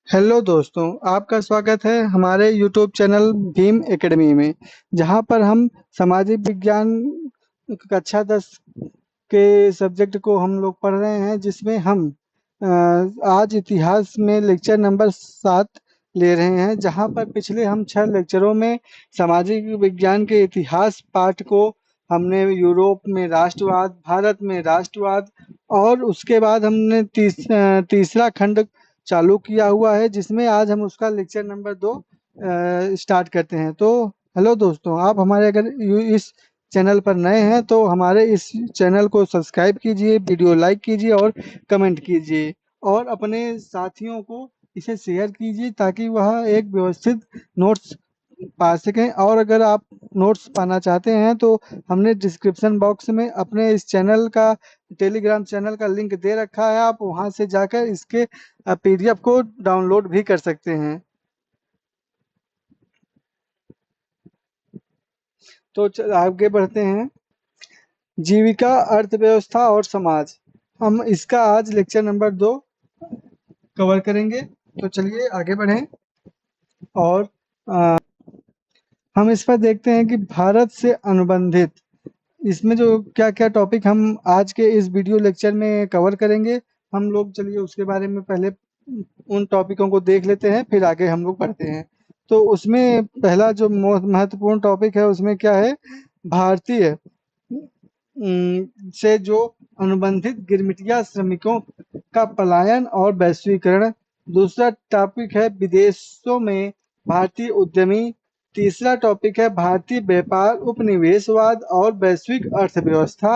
Hello दोस्तों, आपका स्वागत है हमारे यूट्यूब चैनल भीम एकेडमी में, जहां पर हम सामाजिक विज्ञान कक्षा 10 के सब्जेक्ट को हम लोग पढ़ रहे हैं, जिसमें हम आज इतिहास में लेक्चर नंबर 7 ले रहे हैं, जहां पर पिछले हम 6 लेक्चरों में सामाजिक विज्ञान के इतिहास पाठ को हमने यूरोप में राष्ट्रवाद, भारत में राष्ट्रवाद और उसके बाद हमने तीसरा खंड चालू किया हुआ है, जिसमें आज हम उसका लेक्चर नंबर 2 स्टार्ट करते हैं। तो हेलो दोस्तों, आप हमारे अगर इस चैनल पर नए हैं तो हमारे इस चैनल को सब्सक्राइब कीजिए, वीडियो लाइक कीजिए और कमेंट कीजिए और अपने साथियों को इसे शेयर कीजिए ताकि वह एक व्यवस्थित नोट्स पा सकें। और अगर आप नोट्स पाना चाहते हैं तो हमने डिस्क्रिप्शन बॉक्स में अपने इस चैनल का टेलीग्राम चैनल का लिंक दे रखा है, आप वहां से जाकर इसके पीडीएफ को डाउनलोड भी कर सकते हैं। तो आगे बढ़ते हैं। जीविका, अर्थव्यवस्था और समाज, हम इसका आज लेक्चर नंबर 2 कवर करेंगे। तो चलिए आगे बढ़ें और अ, हम इस पर देखते हैं कि भारत से अनुबंधित इसमें जो क्या-क्या टॉपिक हम आज के इस वीडियो लेक्चर में कवर करेंगे, हम लोग चलिए उसके बारे में पहले उन टॉपिकों को देख लेते हैं, फिर आगे हम लोग बढ़ते हैं। तो उसमें पहला जो महत्वपूर्ण टॉपिक है उसमें क्या है, भारतीय से जो अनुबंधित गिरमिटिया श्रमिकों का पलायन और वैश्वीकरण। दूसरा टॉपिक है विदेशों में भारतीय उद्यमी। तीसरा टॉपिक है भारतीय व्यापार उपनिवेशवाद और वैश्विक अर्थव्यवस्था।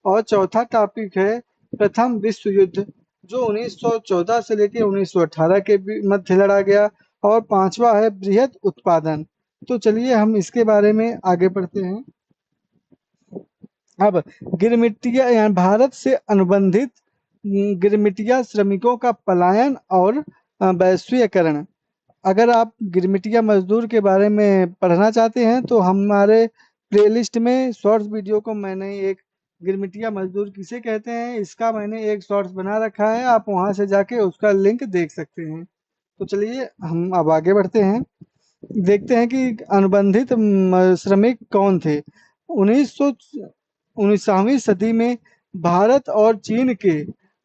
और चौथा टॉपिक है प्रथम विश्व युद्ध, जो 1914 से लेकर 1918 के मध्य लड़ा गया। और पांचवा है बृहद उत्पादन। तो चलिए हम इसके बारे में आगे बढ़ते हैं। अब गिरमिटिया यानी भारत से अनुबंधित गिरमिटिया श्रमिकों का पलायन और वैश्वीकरण। अगर आप गिरमिटिया मजदूर के बारे में पढ़ना चाहते हैं तो हमारे प्लेलिस्ट में शॉर्ट्स वीडियो को मैंने एक गिरमिटिया मजदूर किसे कहते हैं इसका मैंने एक शॉर्ट्स बना रखा है, आप वहां से जाके उसका लिंक देख सकते हैं। तो चलिए हम अब आगे बढ़ते हैं, देखते हैं कि अनुबंधित श्रमिक कौन थे। 1900 19वीं सदी में भारत और चीन के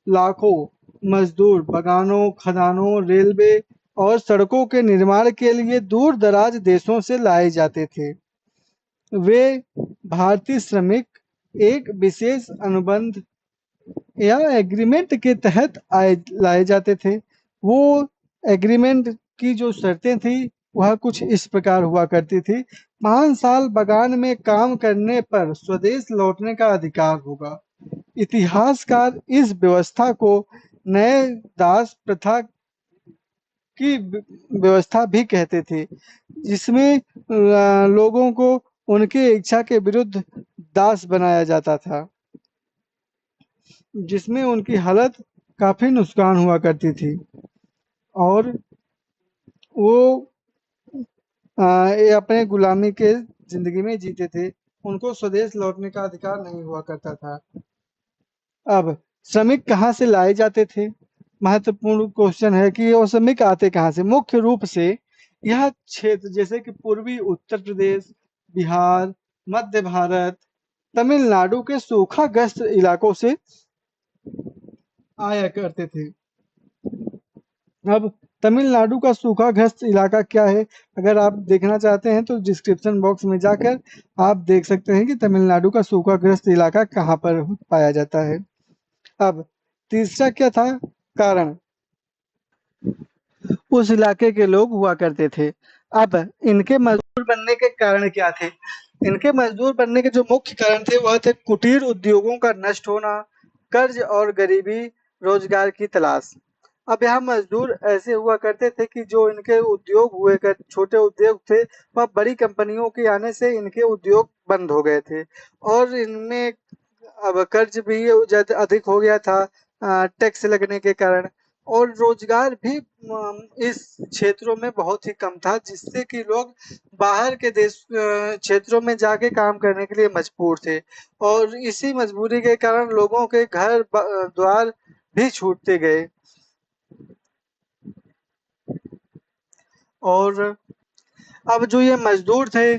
लाखों मजदूर बगानों, खदानों, रेलवे और सड़कों के निर्माण के लिए दूर दराज देशों से लाए जाते थे। वे भारतीय श्रमिक एक विशेष अनुबंध या एग्रीमेंट के तहत लाए जाते थे। वो एग्रीमेंट की जो शर्तें थी वह कुछ इस प्रकार हुआ करती थी। 5 साल बगान में काम करने पर स्वदेश लौटने का अधिकार होगा। इतिहासकार इस व्यवस्था को नए दास प्रथा की व्यवस्था भी कहते थे, जिसमें लोगों को उनके इच्छा के विरुद्ध दास बनाया जाता था, जिसमें उनकी हालत काफ़ी नुकसान हुआ करती थी और वो ये अपने गुलामी के ज़िंदगी में जीते थे। उनको स्वदेश लौटने का अधिकार नहीं हुआ करता था। अब श्रमिक कहाँ से लाए जाते थे? महत्वपूर्ण क्वेश्चन है कि वो श्रमिक आते कहाँ से? मुख्य रूप से यह क्षेत्र जैसे कि पूर्वी उत्तर प्रदेश, बिहार, मध्य भारत, तमिलनाडु के सूखाग्रस्त इलाकों से आया करते थे। अब तमिलनाडु का सूखाग्रस्त इलाका क्या है? अगर आप देखना चाहते हैं तो डिस्क्रिप्शन बॉक्स में जाकर आप देख सकते हैं कि तमिलनाडु का सूखाग्रस्त इलाका कहाँ पर पाया जाता है। अब तीसरा क्या था? कारण। उस इलाके के लोग हुआ करते थे। अब इनके मजदूर बनने के कारण क्या थे? इनके मजदूर बनने के जो मुख्य कारण थे वह थे कुटीर उद्योगों का नष्ट होना, कर्ज और गरीबी, रोजगार की तलाश। अब यहाँ मजदूर ऐसे हुआ करते थे कि जो इनके उद्योग हुए कर छोटे उद्योग थे, वह बड़ी कंपनियों के आने से इनके उद्योग बंद हो गए थे और इनमें अब कर्ज भी ज़्यादा अधिक हो गया था टैक्स लगने के कारण। और रोजगार भी इस क्षेत्रों में बहुत ही कम था, जिससे कि लोग बाहर के देश क्षेत्रों में जाके काम करने के लिए मजबूर थे और इसी मजबूरी के कारण लोगों के घर द्वार भी छूटते गए। और अब जो ये मजदूर थे,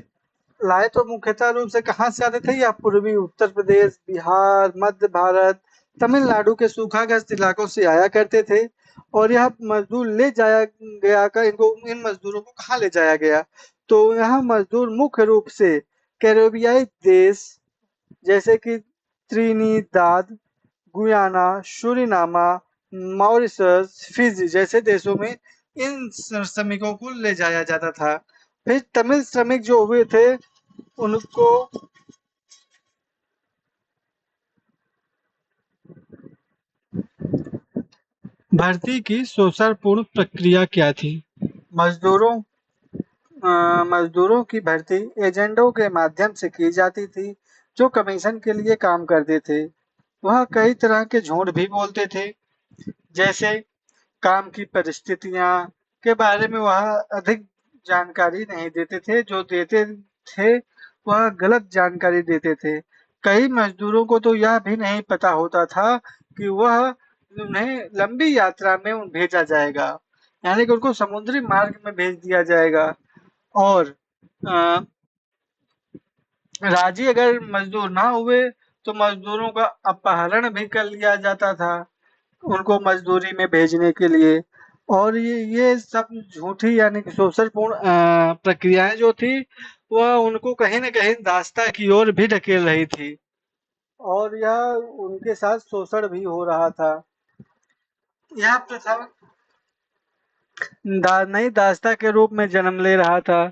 लाए तो मुख्यतः रूप से कहाँ से आते थे? या पूर्वी उत्तर प्रदेश, बिहार, मध्य भारत, तमिलनाडु के सूखाग्रस्त इलाकों से आया करते थे। और यह मजदूर ले जाया गया का इनको इन मजदूरों को कहाँ ले जाया गया? तो यहाँ मजदूर मुख्य रूप से कैरेबियाई देश जैसे कि त्रिनिदाद, गुयाना, सूरीनामा, मॉरिशस, फिजी जैसे देशों में इन श्रमिकों को ले जाया जाता था। फिर तमिल श्रमिक जो हुए थे उनको भर्ती की शोषणपूर्ण प्रक्रिया क्या थी? मजदूरों मजदूरों की भर्ती एजेंटों के माध्यम से की जाती थी जो कमीशन के लिए काम करते थे। वह कई तरह के झूठ भी बोलते थे, जैसे काम की परिस्थितियां के बारे में वह अधिक जानकारी नहीं देते थे, जो देते थे वह गलत जानकारी देते थे। कई मजदूरों को तो यह भी नहीं पता होता था कि वह उन्हें लंबी यात्रा में भेजा जाएगा, यानी कि उनको समुद्री मार्ग में भेज दिया जाएगा। और अ, राजी अगर मजदूर ना हुए तो मजदूरों का अपहरण भी कर लिया जाता था उनको मजदूरी में भेजने के लिए। और ये सब झूठी यानी कि शोषणपूर्ण प्रक्रियाएं जो थी वह उनको कहीं न कहीं दासता की ओर भी ढकेल रही थी और यह उनके साथ शोषण भी हो रहा था। यह प्रथा नई दासता के रूप में जन्म ले रहा था।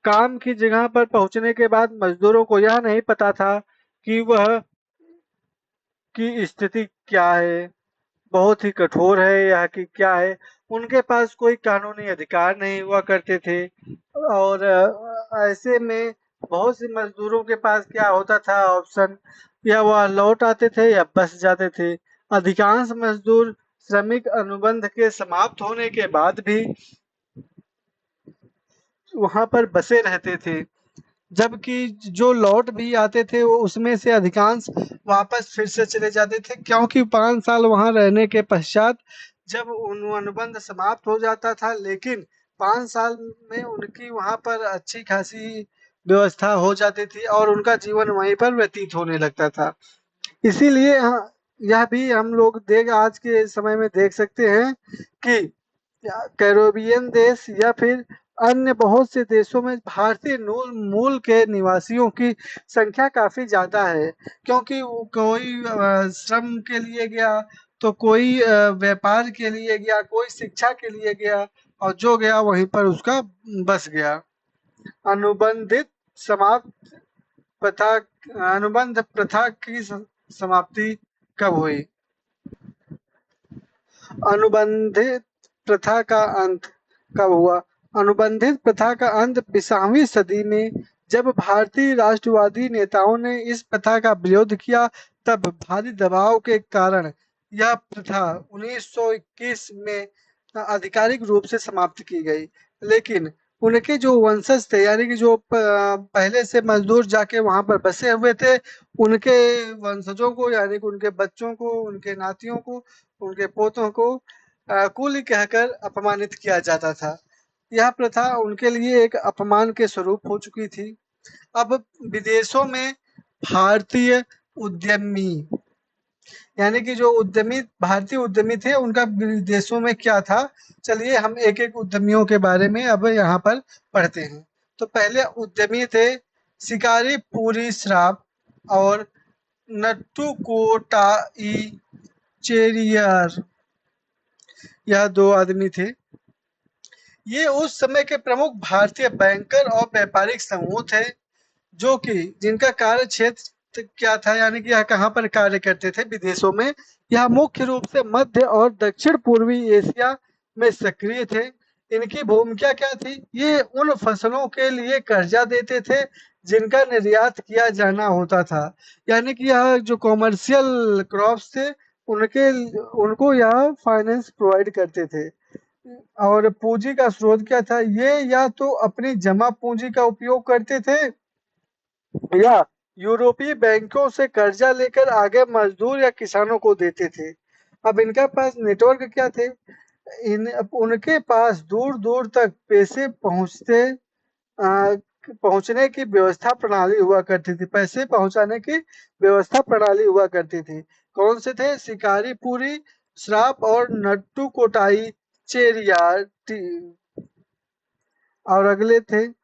काम की जगह पर पहुंचने के बाद मजदूरों को यह नहीं पता था कि वह की स्थिति क्या है, बहुत ही कठोर है या कि क्या है। उनके पास कोई कानूनी अधिकार नहीं हुआ करते थे और ऐसे में बहुत से मजदूरों के पास क्या होता था ऑप्शन, या वह लौट आते थे या बस जाते थे। अधिकांश मजदूर श्रमिक अनुबंध के समाप्त होने के बाद भी वहां पर बसे रहते थे, जबकि जो लौट भी आते थे वो उसमें से अधिकांश वापस फिर से चले जाते थे, क्योंकि 5 साल वहां रहने के पश्चात जब अनुबंध समाप्त हो जाता था, लेकिन 5 साल में उनकी वहां पर अच्छी खासी व्यवस्था हो जाती थी और उनका जीवन वहीं पर व्यतीत होने लगता था। इसीलिए यह भी हम लोग देख आज के समय में देख सकते हैं कि कैरेबियन देश या फिर अन्य बहुत से देशों में भारतीय मूल मूल के निवासियों की संख्या काफी ज्यादा है, क्योंकि कोई श्रम के लिए गया तो कोई व्यापार के लिए गया, कोई शिक्षा के लिए गया और जो गया वहीं पर उसका बस गया। अनुबंधित समाप्त प्रथा अनुबंध प्रथा की समाप्ति कब हुई? अनुबंधित प्रथा का अंत कब हुआ? अनुबंधित प्रथा का अंत 20वीं सदी में जब भारतीय राष्ट्रवादी नेताओं ने इस प्रथा का विरोध किया, तब भारी दबाव के कारण यह प्रथा 1921 में आधिकारिक रूप से समाप्त की गई। लेकिन उनके जो वंशज थे यानी कि जो पहले से मजदूर जाके वहां पर बसे हुए थे, उनके वंशजों को यानी कि उनके बच्चों को, उनके नातियों को, उनके पोतों को कूली कहकर अपमानित किया जाता था। यह प्रथा उनके लिए एक अपमान के स्वरूप हो चुकी थी। अब विदेशों में भारतीय उद्यमी यानी कि जो उद्यमी भारतीय उद्यमी थे उनका विदेशों में क्या था, चलिए हम एक एक उद्यमियों के बारे में अब यहाँ पर पढ़ते हैं। तो पहले उद्यमी थे शिकारी पूरी श्राप और नट्टू कोटाई चेरियर, यह दो आदमी थे। ये उस समय के प्रमुख भारतीय बैंकर और व्यापारिक समूह थे जो कि जिनका कार्य क्षेत्र क्या था यानी कि यह कहाँ पर कार्य करते थे विदेशों में। यह मुख्य रूप से मध्य और दक्षिण पूर्वी एशिया में सक्रिय थे। इनकी भूमिका क्या थी? ये उन फसलों के लिए कर्जा देते थे जिनका निर्यात किया जाना होता था, यानी कि यह जो कॉमर्शियल क्रॉप्स थे उनके उनको यह फाइनेंस प्रोवाइड करते थे। और पूंजी का स्रोत क्या था? ये या तो अपनी जमा पूंजी का उपयोग करते थे या यूरोपीय बैंकों से कर्जा लेकर आगे मजदूर या किसानों को देते थे। अब इनके पास नेटवर्क क्या थे? उनके पास दूर-दूर तक पैसे पहुँचने की व्यवस्था प्रणाली हुआ करती थी। पैसे पहुँचाने की व्यवस्था प्रणाली हुआ करती थी। कौन से थे? शिकारीपुरी, श्राप और नट्टू कोटाई चेरिया टी और अगले थे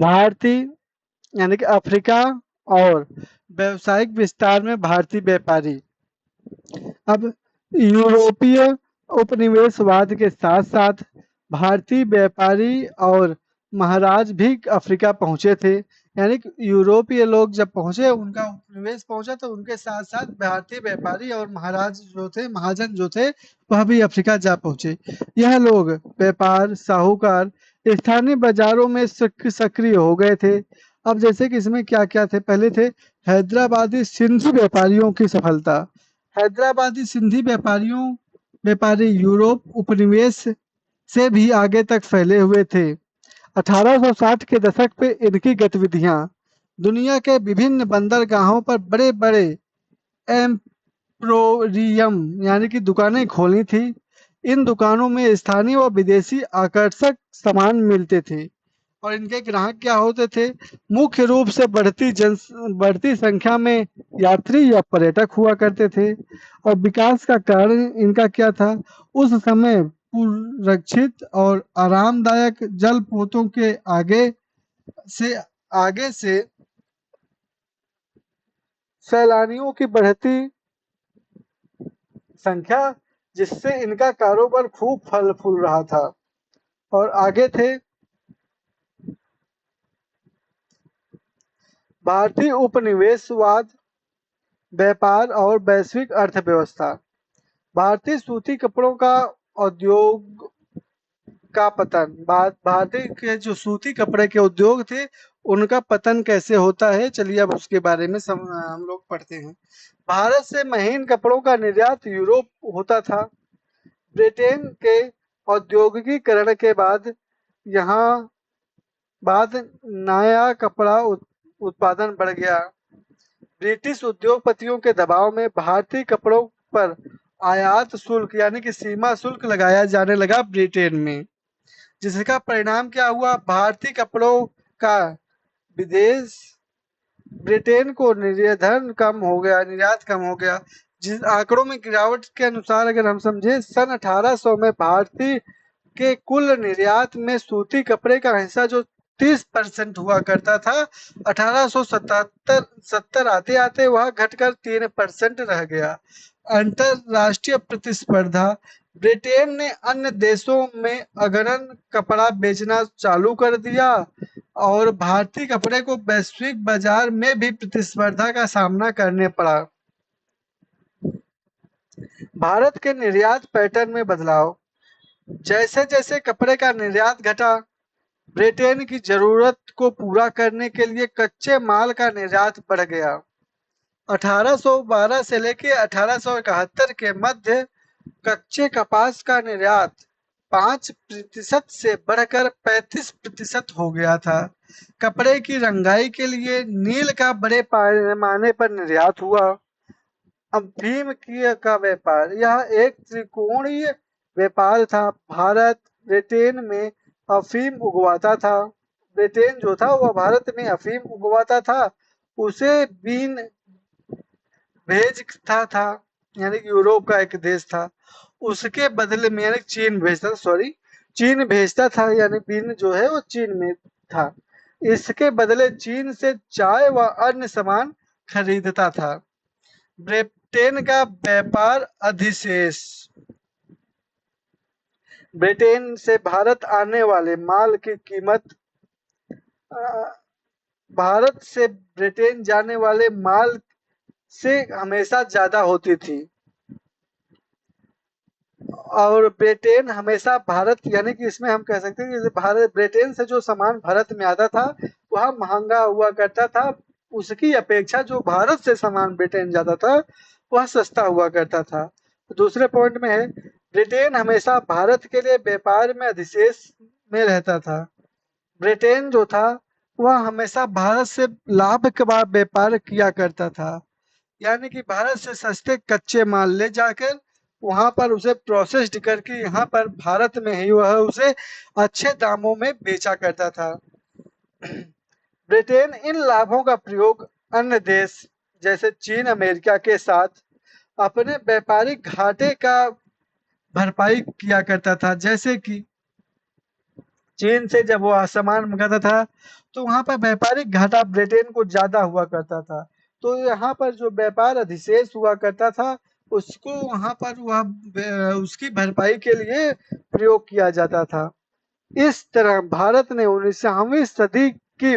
भारतीय यानी कि अफ्रीका और व्यावसायिक विस्तार में भारतीय व्यापारी। अब यूरोपीय उपनिवेशवाद के साथ-साथ भारतीय व्यापारी और महाराज भी अफ्रीका पहुँचे थे। यानी कि यूरोपीय लोग जब पहुँचे, उनका उपनिवेश पहुँचा तो उनके साथ-साथ भारतीय व्यापारी और महाराज जो थे, महाजन जो थे, वह भी अफ्रीका जा पहुँचे। यह लोग व्यापार, साहूकार, स्थानीय बाज़ारों में सक्रिय हो गए थे। अब जैसे कि इसमें क्या-क्या थे, पहले थे हैदराबादी सिंध व्यापारियों की सफलता। हैदराबादी सिंधी व्यापारी यूरोप उपनिवेश से भी आगे तक फैले हुए थे। 1860 के दशक में इनकी गतिविधियां दुनिया के विभिन्न बंदरगाहों पर बड़े-बड़े एम्प्रोरियम यानी कि दुकानें खोली थी। इन दुकानों में स्थानीय व विदेशी आकर्षक सामान मिलते थे और इनके ग्राहक क्या होते थे? मुख्य रूप से बढ़ती संख्या में यात्री या पर्यटक हुआ करते थे और विकास का कारण इनका क्या था? उस समय सुरक्षित और आरामदायक जलपोतों के से आगे से सैलानियों की बढ़ती संख्या, जिससे इनका कारोबार खूब फल फूल रहा था। और आगे थे भारतीय उपनिवेशवाद, व्यापार और वैश्विक अर्थव्यवस्था। भारतीय सूती कपड़ों का उद्योग का पतन। भारतीय के जो सूती कपड़े के उद्योग थे, उनका पतन कैसे होता है, चलिए अब उसके बारे में हम लोग पढ़ते हैं। भारत से महीन कपड़ों का निर्यात यूरोप होता था। ब्रिटेन के औद्योगिकीकरण के यहाँ बाद नया कपड़ा उत्पादन बढ़ गया। ब्रिटिश उद्योगपतियों के दबाव में भारतीय कपड़ों पर आयात शुल्क यानी कि सीमा शुल्क लगाया जाने लगा ब्रिटेन में, जिसका परिणाम क्या हुआ? भारतीय कपड़ों का विदेश ब्रिटेन को निर्यात कम हो गया। जिस आंकड़ों में गिरावट के अनुसार अगर हम समझे, सन 1800 में भारतीय के कुल निर्यात में सूती कपड़े का हिस्सा जो 30% हुआ करता था, 1877 70 आते आते वह घटकर 3% रह गया। अंतरराष्ट्रीय प्रतिस्पर्धा, ब्रिटेन ने अन्य देशों में अगरन कपड़ा बेचना चालू कर दिया और भारतीय कपड़े को वैश्विक बाजार में भी प्रतिस्पर्धा का सामना करने पड़ा। भारत के निर्यात पैटर्न में बदलाव, जैसे जैसे कपड़े का निर्यात घटा, ब्रिटेन की जरूरत को पूरा करने के लिए कच्चे माल का निर्यात बढ़ गया। 1812 से लेकर 1871 के मध्य कच्चे कपास का निर्यात 5% से बढ़कर 35% हो गया था। कपड़े की रंगाई के लिए नील का बड़े पैमाने पर निर्यात हुआ। अफीम का व्यापार, यह एक त्रिकोणीय व्यापार था। भारत ब्रिटेन में अफीम उगवाता था। ब्रिटेन जो था वह भारत में अफीम उगवाता था, उसे बीन भेजता था, यानी कि यूरोप का एक देश था, उसके बदले में यानी चीन भेजता था, सॉरी चीन भेजता था, यानी बीन जो है वो चीन में था। इसके बदले चीन से चाय व अन्य सामान खरीदता था। ब्रिटेन का व्यापार अधिशेष, ब्रिटेन से भारत आने वाले माल की कीमत भारत से ब्रिटेन जाने वाले माल से हमेशा ज्यादा होती थी और ब्रिटेन हमेशा भारत, यानी कि इसमें हम कह सकते हैं कि भारत ब्रिटेन से जो सामान भारत में आता था वह महंगा हुआ करता था, उसकी अपेक्षा जो भारत से सामान ब्रिटेन जाता था वह सस्ता हुआ करता था। दूसरे पॉइंट में है ब्रिटेन हमेशा भारत के लिए व्यापार में अधिशेष में रहता था। ब्रिटेन जो था वह हमेशा भारत से लाभ के बाद व्यापार किया करता था, यानी कि भारत से सस्ते कच्चे माल ले जाकर वहां पर उसे प्रोसेस्ड करके यहाँ पर भारत में ही वह उसे अच्छे दामों में बेचा करता था। ब्रिटेन इन लाभों का प्रयोग अन्य देश जैसे चीन अमेरिका के साथ अपने व्यापारिक घाटे का भरपाई किया करता था। जैसे कि चीन से जब वो सामान मंगाता था तो वहां पर व्यापारिक घाटा ब्रिटेन को ज्यादा हुआ करता था। तो यहाँ पर जो व्यापार अधिशेष हुआ करता था उसको वहां पर उसकी भरपाई के लिए प्रयोग किया जाता था। इस तरह भारत ने 19वीं सदी की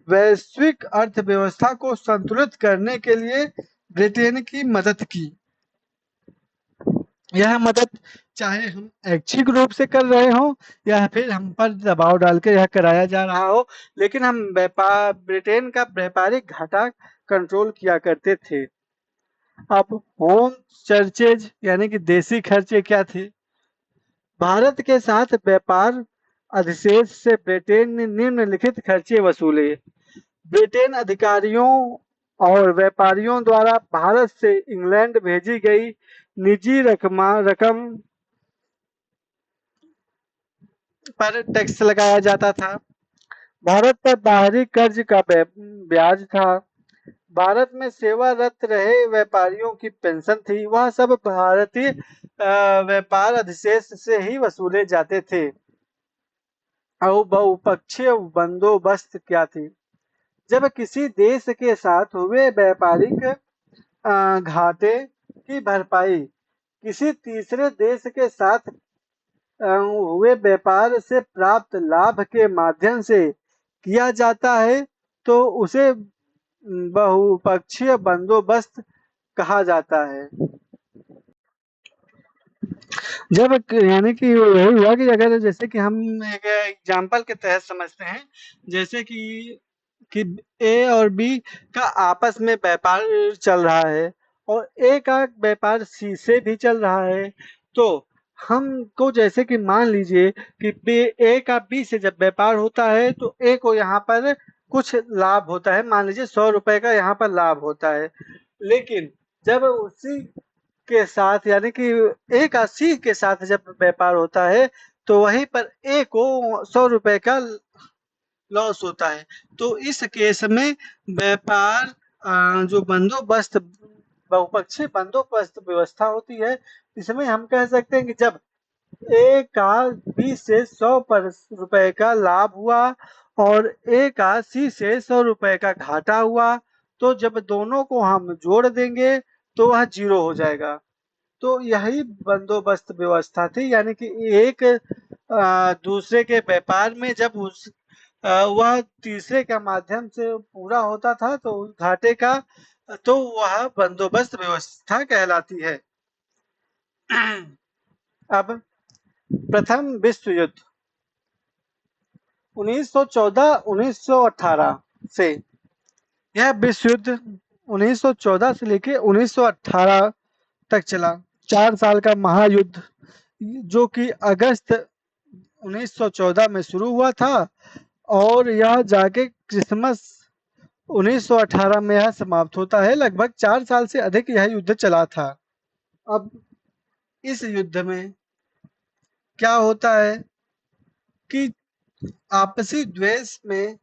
वैश्विक अर्थव्यवस्था को संतुलित करने के लिए ब्रिटेन की मदद की। यह मदद चाहे हम ऐच्छिक रूप से कर रहे हों या फिर हम पर दबाव डालकर यह कराया जा रहा हो, लेकिन हम व्यापार ब्रिटेन का व्यापारिक घाटा कंट्रोल किया करते थे। अब होम चर्चेज यानी कि देसी खर्चे क्या थे? भारत के साथ व्यापार अधिशेष से ब्रिटेन ने निम्नलिखित खर्चे वसूले। ब्रिटेन अधिकारियों और व्यापारियों द्वारा भारत से इंग्लैंड भेजी गई निजी रकम पर टैक्स लगाया जाता था। भारत पर बाहरी कर्ज का ब्याज था। भारत में सेवारत रहे व्यापारियों की पेंशन थी, वह सब भारतीय व्यापार अधिशेष से ही वसूले जाते थे। और बहुपक्षीय बंदोबस्त क्या थी? जब किसी देश के साथ हुए व्यापारिक घाटे की भरपाई किसी तीसरे देश के साथ हुए व्यापार से प्राप्त लाभ के माध्यम से किया जाता है तो उसे बहुपक्षीय बंदोबस्त कहा जाता है। जब यानी कि यही हुआ कि अगर जैसे कि हम एक एग्जाम्पल के तहत समझते हैं, जैसे कि ए और बी का आपस में व्यापार चल रहा है और ए का व्यापार सी से भी चल रहा है। तो हमको जैसे कि मान लीजिए कि ए का बी से जब व्यापार होता है तो ए को यहाँ पर कुछ लाभ होता है, मान लीजिए 100 रुपए का यहाँ पर लाभ होता है। लेकिन जब उसी के साथ यानी कि ए का सी के साथ जब व्यापार होता है तो वहीं पर ए को 100 रुपए का लॉस होता है। तो इस केस में व्यापार जो बंदोबस्त बहुपक्षीय बंदोबस्त व्यवस्था होती है, इसमें हम कह सकते हैं कि जब ए का बी से 100 रुपए का लाभ हुआ और ए का सी से 100 रुपए का घाटा हुआ, तो जब दोनों को हम जोड़ देंगे तो वह जीरो हो जाएगा। तो यही बंदोबस्त व्यवस्था थी, यानी कि एक दूसरे के व्यापार में जब वह तीसरे का माध्यम से पूरा होता था तो उस घाटे का तो वह बंदोबस्त व्यवस्था कहलाती है। अब प्रथम विश्व युद्ध 1914-1918 से, यह विश्व युद्ध 1914 से लेके 1918 तक चला। 4 साल का महायुद्ध जो कि अगस्त 1914 में शुरू हुआ था और यह जाके क्रिसमस 1918 में यह समाप्त होता है। लगभग 4 साल से अधिक यह युद्ध चला था। अब इस युद्ध में क्या होता है कि आपसी द्वेष में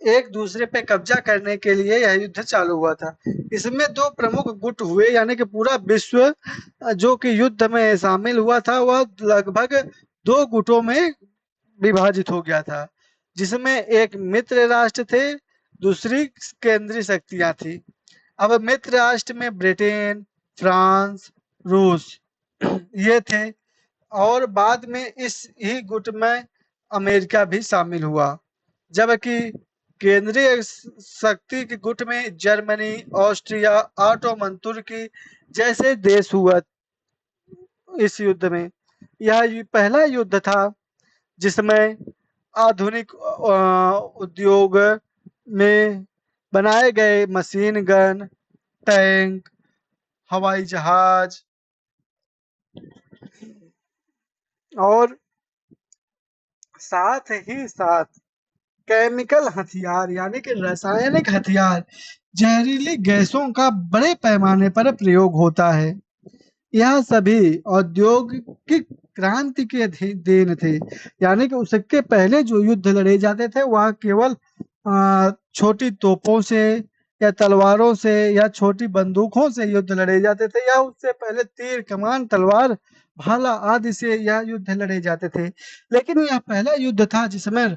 एक दूसरे पे कब्जा करने के लिए यह युद्ध चालू हुआ था। इसमें दो प्रमुख गुट हुए, यानी कि पूरा विश्व जो कि युद्ध में शामिल हुआ था वह लगभग दो गुटों में विभाजित हो गया था, जिसमें एक मित्र राष्ट्र थे, दूसरी केंद्रीय शक्तियां थी। अब मित्र राष्ट्र में ब्रिटेन, फ्रांस, रूस ये थे और बाद में इस ही गुट में अमेरिका भी शामिल हुआ। जबकि केंद्रीय शक्ति के गुट में जर्मनी, ऑस्ट्रिया, ऑटोमन तुर्की जैसे देश हुआ इस युद्ध में। यह पहला युद्ध था जिसमें आधुनिक उद्योग में बनाए गए मशीन गन, टैंक, हवाई जहाज और साथ ही साथ केमिकल हथियार यानी कि रासायनिक हथियार, जहरीली गैसों का बड़े पैमाने पर प्रयोग होता है। यह सभी औद्योगिक क्रांति के देन थे। यानी कि उसके पहले जो युद्ध लड़े जाते थे वह केवल छोटी तोपों से या तलवारों से या छोटी बंदूकों से युद्ध लड़े जाते थे, या उससे पहले तीर कमान तलवार भाला आदि से यह युद्ध लड़े जाते थे। लेकिन यह पहला युद्ध था जिसमें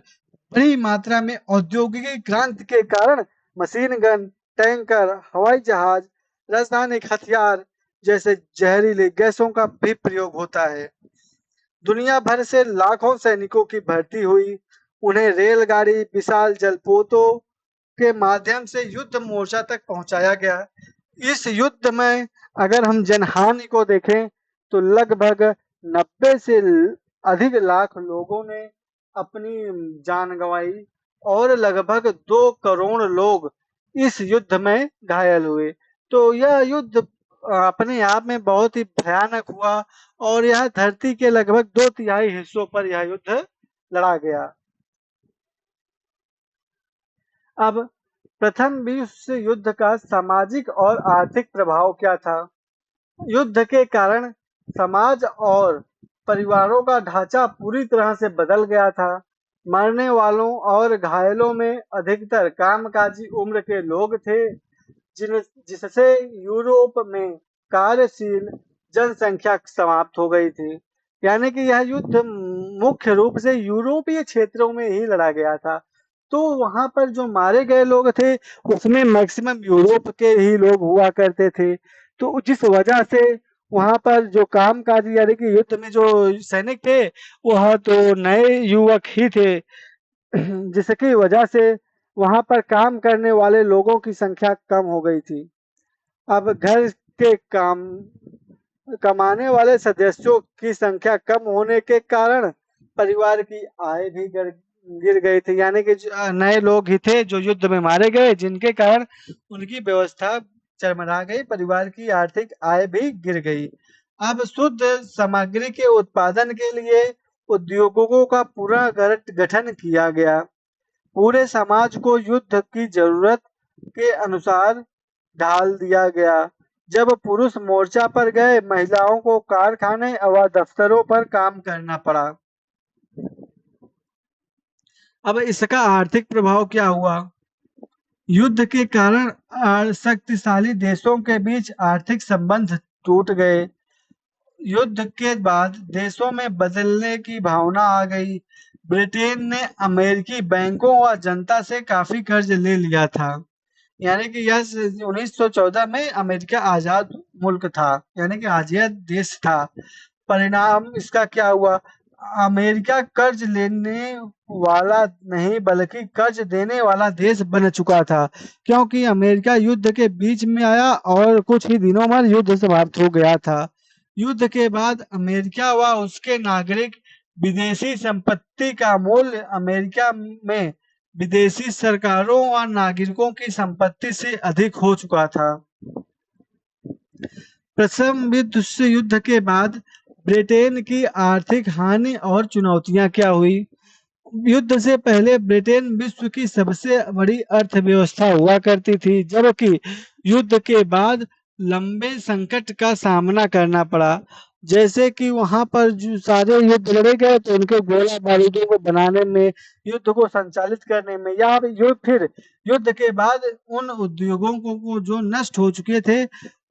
बड़ी मात्रा में औद्योगिक क्रांति के कारण मशीन गन, टैंकर, हवाई जहाज, रासायनिक हथियार जैसे जहरीली गैसों का भी प्रयोग होता है। दुनिया भर से लाखों सैनिकों की भर्ती हुई, उन्हें रेलगाड़ी, विशाल जलपोतों के माध्यम से युद्ध मोर्चा तक पहुंचाया गया। इस युद्ध में अगर हम जनहानि को देखें तो लगभग 90 से अधिक लाख लोगों ने अपनी जान गंवाई और लगभग 2 करोड़ लोग इस युद्ध में घायल हुए। तो यह युद्ध अपने आप में बहुत ही भयानक हुआ और यह धरती के लगभग 2/3 हिस्सों पर यह युद्ध लड़ा गया। अब प्रथम विश्व युद्ध का सामाजिक और आर्थिक प्रभाव क्या था? युद्ध के कारण समाज और परिवारों का ढांचा पूरी तरह से बदल गया था। मरने वालों और घायलों में अधिकतर कामकाजी उम्र के लोग थे, जिससे यूरोप में कार्यशील जनसंख्या समाप्त हो गई थी। यानी कि यह युद्ध मुख्य रूप से यूरोपीय क्षेत्रों में ही लड़ा गया था। तो वहां पर जो मारे गए लोग थे उसमें मैक्सिमम यूरोप के ही लोग हुआ करते थे। तो जिस वजह से वहां पर जो कामकाजी यानी कि युद्ध में जो सैनिक थे वह तो नए युवक ही थे, जिसकी वजह से वहां पर काम करने वाले लोगों की संख्या कम हो गई थी। अब घर के काम कमाने वाले सदस्यों की संख्या कम होने के कारण परिवार की आय भी गिर गई थी। यानी कि नए लोग ही थे जो युद्ध में मारे गए, जिनके कारण उनकी व्यवस्था चरमरा गई, परिवार की आर्थिक आय भी गिर गई। अब शुद्ध सामग्री के उत्पादन के लिए उद्योगों का पूरा गठन किया गया। पूरे समाज को युद्ध की जरूरत के अनुसार ढाल दिया गया। जब पुरुष मोर्चा पर गए, महिलाओं को कारखाने व दफ्तरों पर काम करना पड़ा। अब इसका आर्थिक प्रभाव क्या हुआ? युद्ध के कारण शक्तिशाली देशों के बीच आर्थिक संबंध टूट गए। युद्ध के बाद देशों में बदलने की भावना आ गई। ब्रिटेन ने अमेरिकी बैंकों और जनता से काफी कर्ज ले लिया था। यानी कि यह 1914 में अमेरिका आजाद मुल्क था, यानी कि आजाद देश था। परिणाम इसका क्या हुआ? अमेरिका कर्ज लेने वाला नहीं बल्कि कर्ज देने वाला देश बन चुका था, क्योंकि अमेरिका युद्ध के बीच में आया और कुछ ही दिनों में युद्ध समाप्त हो गया था। युद्ध के बाद अमेरिका व उसके नागरिक विदेशी संपत्ति का मूल्य अमेरिका में विदेशी सरकारों और नागरिकों की संपत्ति से अधिक हो चुका था। प्रथम विश्व युद्ध के बाद ब्रिटेन की आर्थिक हानि और चुनौतियां क्या हुई? युद्ध से पहले ब्रिटेन विश्व की सबसे बड़ी अर्थव्यवस्था हुआ करती थी, जबकि युद्ध के बाद लंबे संकट का सामना करना पड़ा। जैसे कि वहां पर जो सारे युद्ध लड़े गए तो उनके गोला बारूदों को बनाने में, युद्ध को संचालित करने में, या फिर युद्ध के बाद उन उद्योगों को जो नष्ट हो चुके थे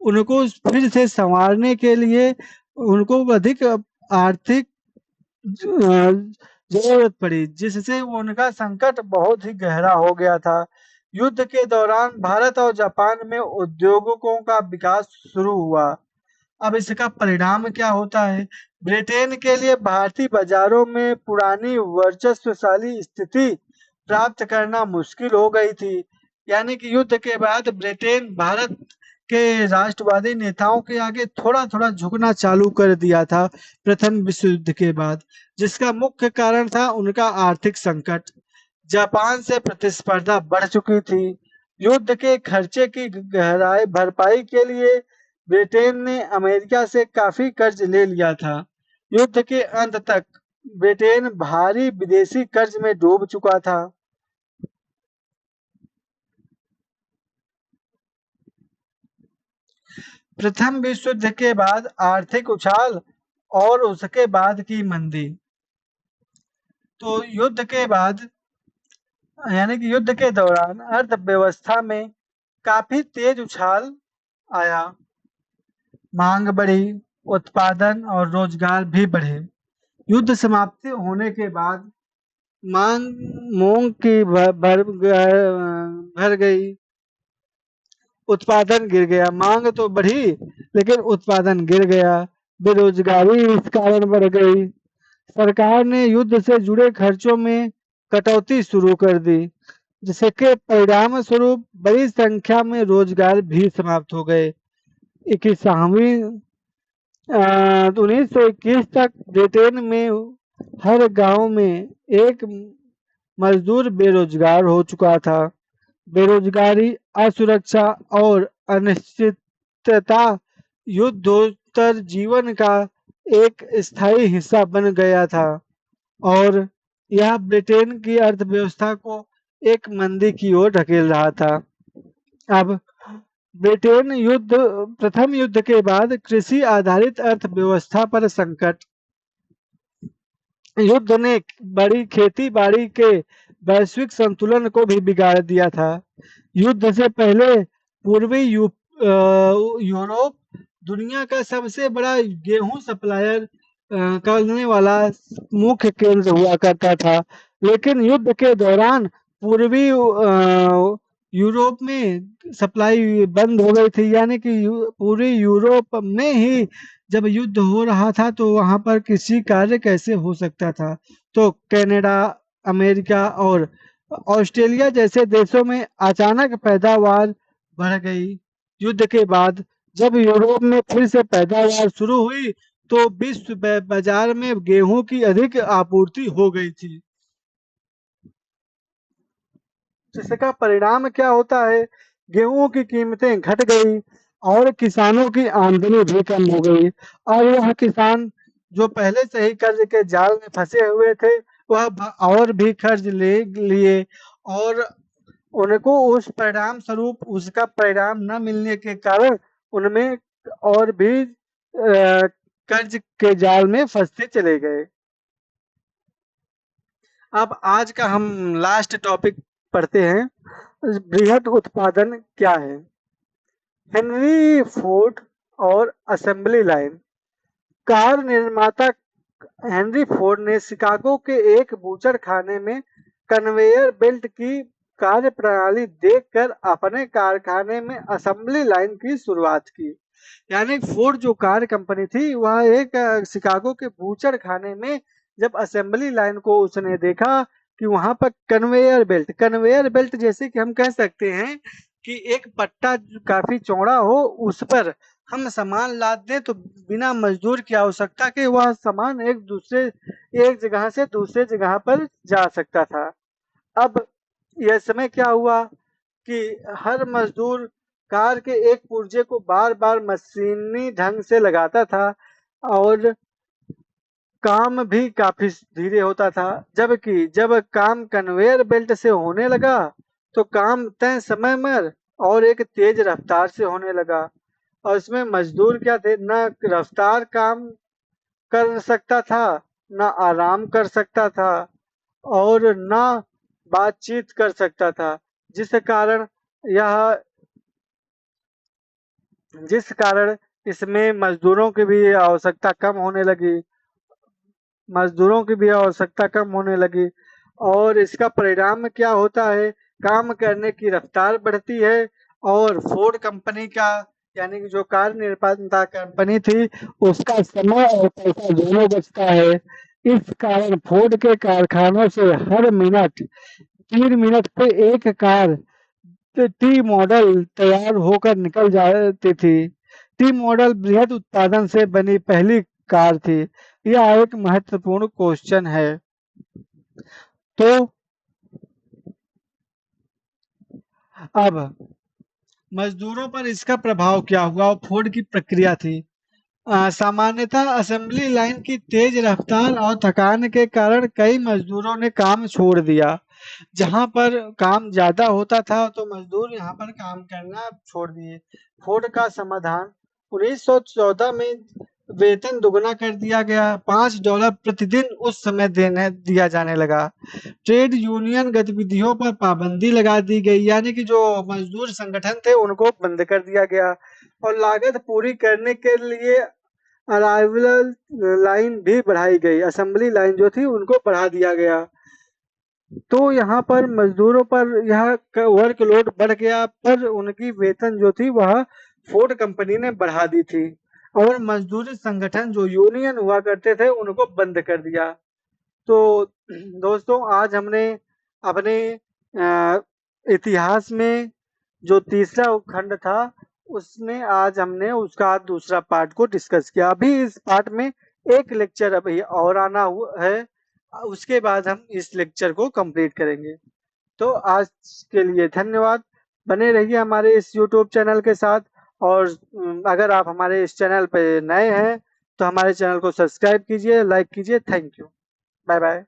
उनको फिर से संवारने के लिए उनको अधिक आर्थिक जरूरत पड़ी, जिससे उनका संकट बहुत ही गहरा हो गया था। युद्ध के दौरान भारत और जापान में उद्योगों का विकास शुरू हुआ। अब इसका परिणाम क्या होता है? ब्रिटेन के लिए भारतीय बाजारों में पुरानी वर्चस्वशाली स्थिति प्राप्त करना मुश्किल हो गई थी। यानी कि युद्ध के बाद ब्रिटेन भारत के राष्ट्रवादी नेताओं के आगे थोड़ा थोड़ा झुकना चालू कर दिया था प्रथम विश्व युद्ध के बाद, जिसका मुख्य कारण था उनका आर्थिक संकट। जापान से प्रतिस्पर्धा बढ़ चुकी थी। युद्ध के खर्चे की गहराई भरपाई के लिए ब्रिटेन ने अमेरिका से काफी कर्ज ले लिया था। युद्ध के अंत तक ब्रिटेन भारी विदेशी कर्ज में डूब चुका था। प्रथम विश्व युद्ध के बाद आर्थिक उछाल और उसके बाद की मंदी। तो युद्ध के बाद यानी कि युद्ध के दौरान अर्थव्यवस्था में काफी तेज उछाल आया। मांग बढ़ी, उत्पादन और रोजगार भी बढ़े। युद्ध समाप्ति होने के बाद मांग मूंग की भर गई, उत्पादन गिर गया। मांग तो बढ़ी लेकिन उत्पादन गिर गया। बेरोजगारी इस कारण बढ़ गई। सरकार ने युद्ध से जुड़े खर्चों में कटौती शुरू कर दी, जिसके परिणाम स्वरूप बड़ी संख्या में रोजगार भी समाप्त हो गए। इक्कीसवीं 1921 तक ब्रिटेन में हर गांव में एक मजदूर बेरोजगार हो चुका था। बेरोजगारी, असुरक्षा और अनिश्चितता युद्धोत्तर जीवन का एक स्थायी हिस्सा बन गया था और यह ब्रिटेन की अर्थव्यवस्था को एक मंदी की ओर ढकेल रहा था। अब ब्रिटेन प्रथम युद्ध के बाद कृषि आधारित अर्थव्यवस्था पर संकट। युद्ध ने बड़ी खेती बाड़ी के वैश्विक संतुलन को भी बिगाड़ दिया था। युद्ध से पहले पूर्वी यूरोप दुनिया का सबसे बड़ा गेहूं सप्लायर करने वाला मुख्य केंद्र हुआ करता था। लेकिन युद्ध के दौरान पूर्वी यूरोप में सप्लाई बंद हो गई थी, यानी कि पूरी यूरोप में ही जब युद्ध हो रहा था तो वहां पर कृषि कार्य कैसे हो सकता था। तो कनाडा, अमेरिका और ऑस्ट्रेलिया जैसे देशों में अचानक पैदावार बढ़ गई। युद्ध के बाद जब यूरोप में फिर से पैदावार शुरू हुई तो विश्व बाजार में गेहूं की अधिक आपूर्ति हो गई थी, जिसका परिणाम क्या होता है, गेहूं की कीमतें घट गई और किसानों की आमदनी भी कम हो गई। और वह किसान जो पहले से ही कर्ज के जाल में फंसे हुए थे, वह और भी कर्ज ले लिए और उनको उस परिणाम स्वरूप उसका परिणाम न मिलने के कारण उनमें और भी कर्ज के जाल में फंसते चले गए। अब आज का हम लास्ट टॉपिक पढ़ते हैं, बृहद उत्पादन क्या है। हेनरी फोर्ड और असेंबली लाइन। कार निर्माता हेनरी फोर्ड ने शिकागो के एक बूचड़ खाने में कन्वेयर बेल्ट की कार्य प्रणाली देखकर अपने कारखाने में असेंबली लाइन की शुरुआत की। यानी फोर्ड जो कार कंपनी थी वह एक शिकागो के बूचड़ खाने में जब असेंबली लाइन को उसने देखा कि वहां पर कन्वेयर बेल्ट जैसे कि हम कह सकते हैं कि एक पट्टा जो काफी चौड़ा हो, उस पर हम सामान लाद दें तो बिना मजदूर की आवश्यकता के वह सामान एक जगह से दूसरे जगह पर जा सकता था। अब यह समय क्या हुआ कि हर मजदूर कार के एक पुर्जे को बार बार मशीनी ढंग से लगाता था और काम भी काफी धीरे होता था। जबकि जब काम कन्वेयर बेल्ट से होने लगा तो काम तय समय में और एक तेज रफ्तार से होने लगा। और इसमें मजदूर क्या थे, न रफ्तार काम कर सकता था, न आराम कर सकता था और न बातचीत कर सकता था। जिस कारण यह जिस कारण इसमें मजदूरों की भी आवश्यकता कम होने लगी और इसका परिणाम क्या होता है, काम करने की रफ्तार बढ़ती है और फोर्ड कंपनी का यानी कि जो कार निर्माता कंपनी थी उसका समय और पैसा दोनों बचता है। इस कारण फोर्ड के कारखानों से हर मिनट 3 मिनट पे एक कार टी मॉडल तैयार होकर निकल जाती थी। टी मॉडल बृहद उत्पादन से बनी पहली कार थी। यह एक महत्वपूर्ण क्वेश्चन है। तो अब मजदूरों पर इसका प्रभाव क्या हुआ और फोर्ड की प्रक्रिया थी। सामान्यतः असेंबली लाइन की तेज रफ्तार और थकान के कारण कई मजदूरों ने काम छोड़ दिया। जहाँ पर काम ज़्यादा होता था तो मजदूर यहाँ पर काम करना छोड़ दिए। फोर्ड का समाधान 1914 में वेतन दुगना कर दिया गया, $5 प्रतिदिन उस समय देने दिया जाने लगा। ट्रेड यूनियन गतिविधियों पर पाबंदी लगा दी गई, यानी कि जो मजदूर संगठन थे उनको बंद कर दिया गया और लागत पूरी करने के लिए अराइवल लाइन भी बढ़ाई गई। असेंबली लाइन जो थी उनको बढ़ा दिया गया। तो यहाँ पर मजदूरों पर यह वर्कलोड बढ़ गया, पर उनकी वेतन जो थी वह फोर्ड कंपनी ने बढ़ा दी थी और मजदूरी संगठन जो यूनियन हुआ करते थे उनको बंद कर दिया। तो दोस्तों आज हमने अपने इतिहास में जो तीसरा उपखंड था उसमें आज हमने उसका दूसरा पार्ट को डिस्कस किया। अभी इस पार्ट में एक लेक्चर अभी और आना हुआ है, उसके बाद हम इस लेक्चर को कंप्लीट करेंगे। तो आज के लिए धन्यवाद। बने रहिए हमारे इस यूट्यूब चैनल के साथ और अगर आप हमारे इस चैनल पे नए हैं तो हमारे चैनल को सब्सक्राइब कीजिए, लाइक कीजिए। Thank you. Bye bye.